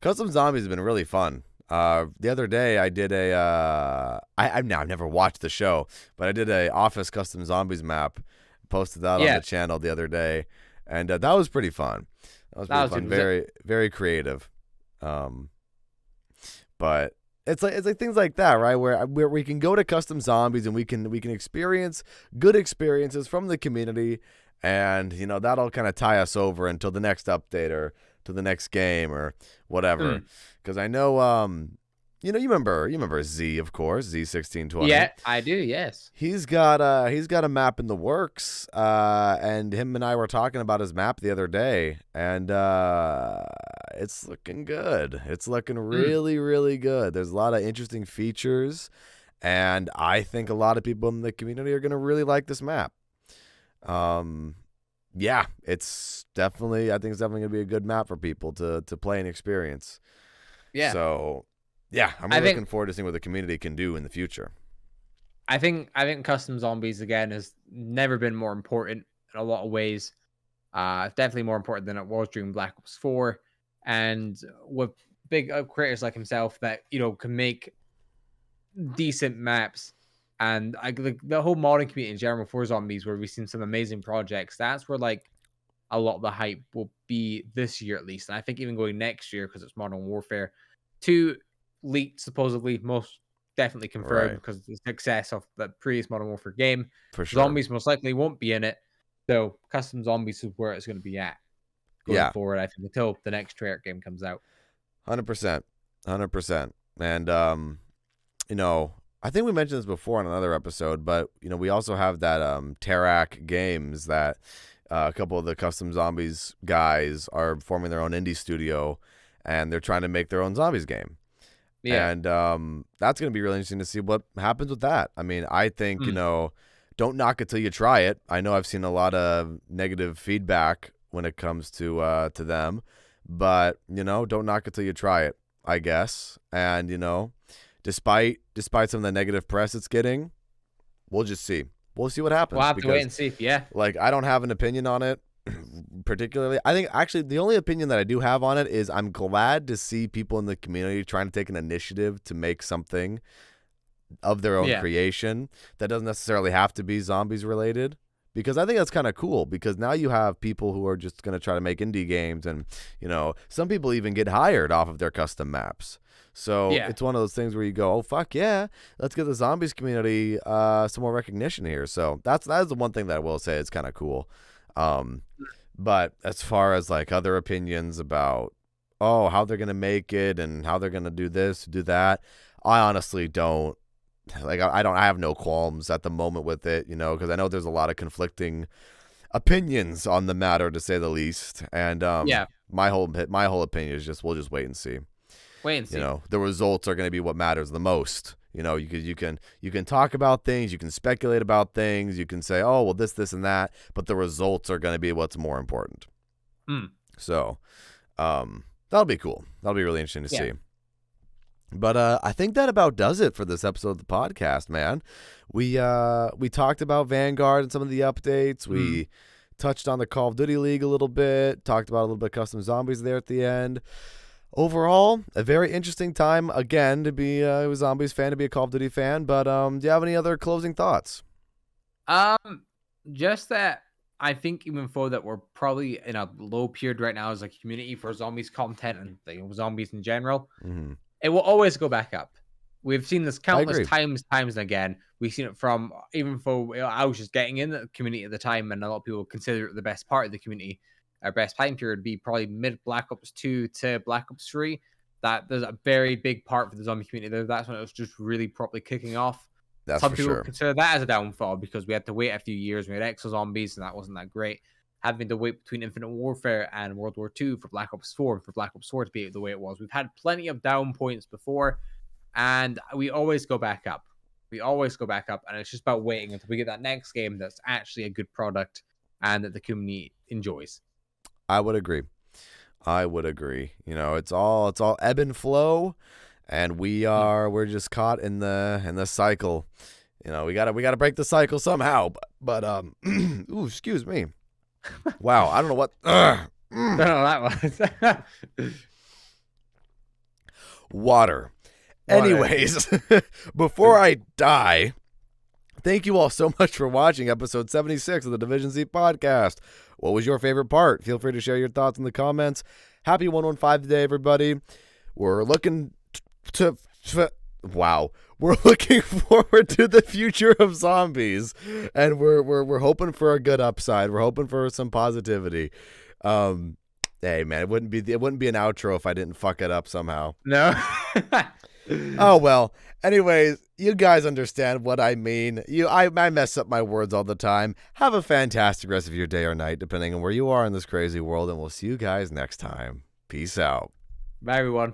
custom zombies have been really fun. The other day I did I've never watched the show, but I did a Office custom zombies map. Posted that on yeah. the channel the other day, and that was pretty fun. That was pretty That was fun. good. Very very creative. But it's like things like that, right? Where we can go to custom zombies and we can experience good experiences from the community, and that'll kind of tie us over until the next update or to the next game or whatever. Because I know you remember Z, of course, Z1620. Yeah, I do. Yes. He's got a map in the works, and him and I were talking about his map the other day, and it's looking good. It's looking really, really good. There's a lot of interesting features, and I think a lot of people in the community are gonna really like this map. Yeah, it's definitely. I think it's definitely gonna be a good map for people to play and experience. Yeah. So, yeah, I'm really looking forward to seeing what the community can do in the future. I think custom zombies again has never been more important in a lot of ways. Definitely more important than it was during Black Ops 4, and with big creators like himself that can make decent maps, and the whole modding community in general for zombies, where we've seen some amazing projects. That's where like a lot of the hype will be this year at least, and I think even going next year because it's Modern Warfare 2 leaked supposedly, most definitely confirmed because of the success of the previous Modern Warfare game. For sure. Zombies most likely won't be in it, so custom zombies is where it's going to be at going forward. I think until the next Treyarch game comes out. 100%, and I think we mentioned this before on another episode, but we also have that Terrac Games that a couple of the custom zombies guys are forming their own indie studio, and they're trying to make their own zombies game. Yeah. And that's going to be really interesting to see what happens with that. I mean, I think, don't knock it till you try it. I know I've seen a lot of negative feedback when it comes to them, but, don't knock it till you try it, I guess. And, despite some of the negative press it's getting, we'll just see. We'll see what happens. We'll have to wait and see. Yeah. Like, I don't have an opinion on it. Particularly, I think actually the only opinion that I do have on it is I'm glad to see people in the community trying to take an initiative to make something of their own creation that doesn't necessarily have to be zombies related, because I think that's kind of cool, because now you have people who are just going to try to make indie games, and some people even get hired off of their custom maps. So it's one of those things where you go, oh fuck yeah, let's get the zombies community some more recognition here. So that is the one thing that I will say is kind of cool. But as far as like other opinions about how they're gonna make it and how they're gonna do this, do that, I honestly don't like. I have no qualms at the moment with it, because I know there's a lot of conflicting opinions on the matter, to say the least. And my whole opinion is we'll just wait and see. Wait and see. The results are going to be what matters the most. You can talk about things, you can speculate about things, you can say, oh, well, this, and that, but the results are going to be what's more important. So, that'll be cool. That'll be really interesting to see. But I think that about does it for this episode of the podcast, man. We talked about Vanguard and some of the updates. We touched on the Call of Duty League a little bit, talked about a little bit of custom zombies there at the end. Overall, a very interesting time, again, to be a Zombies fan, to be a Call of Duty fan. But do you have any other closing thoughts? Just that I think even though that we're probably in a low period right now as a community for zombies content and zombies in general, it will always go back up. We've seen this countless times and again. We've seen it from, even though I was just getting in the community at the time, and a lot of people consider it the best part of the community. Our best time period would be probably mid Black Ops 2 to Black Ops 3. That there's a very big part for the zombie community there. That's when it was just really properly kicking off. Some people consider that as a downfall because we had to wait a few years. We had Exo Zombies, and that wasn't that great. Having to wait between Infinite Warfare and World War II for Black Ops 4, for Black Ops 4 to be the way it was. We've had plenty of down points before, and we always go back up. And it's just about waiting until we get that next game that's actually a good product and that the community enjoys. I would agree. It's all ebb and flow, and we're just caught in the cycle. We gotta break the cycle somehow. But ooh, excuse me. Wow, I don't know what. I don't know that was. Water. Anyways, before I die, thank you all so much for watching episode 76 of the Division Z podcast. What was your favorite part? Feel free to share your thoughts in the comments. Happy 115 today, everybody. We're looking we're looking forward to the future of zombies, and we're hoping for a good upside. We're hoping for some positivity. Hey man, it wouldn't be an outro if I didn't fuck it up somehow. No. Oh well. Anyways, you guys understand what I mean. I mess up my words all the time. Have a fantastic rest of your day or night, depending on where you are in this crazy world, and we'll see you guys next time. Peace out. Bye, everyone.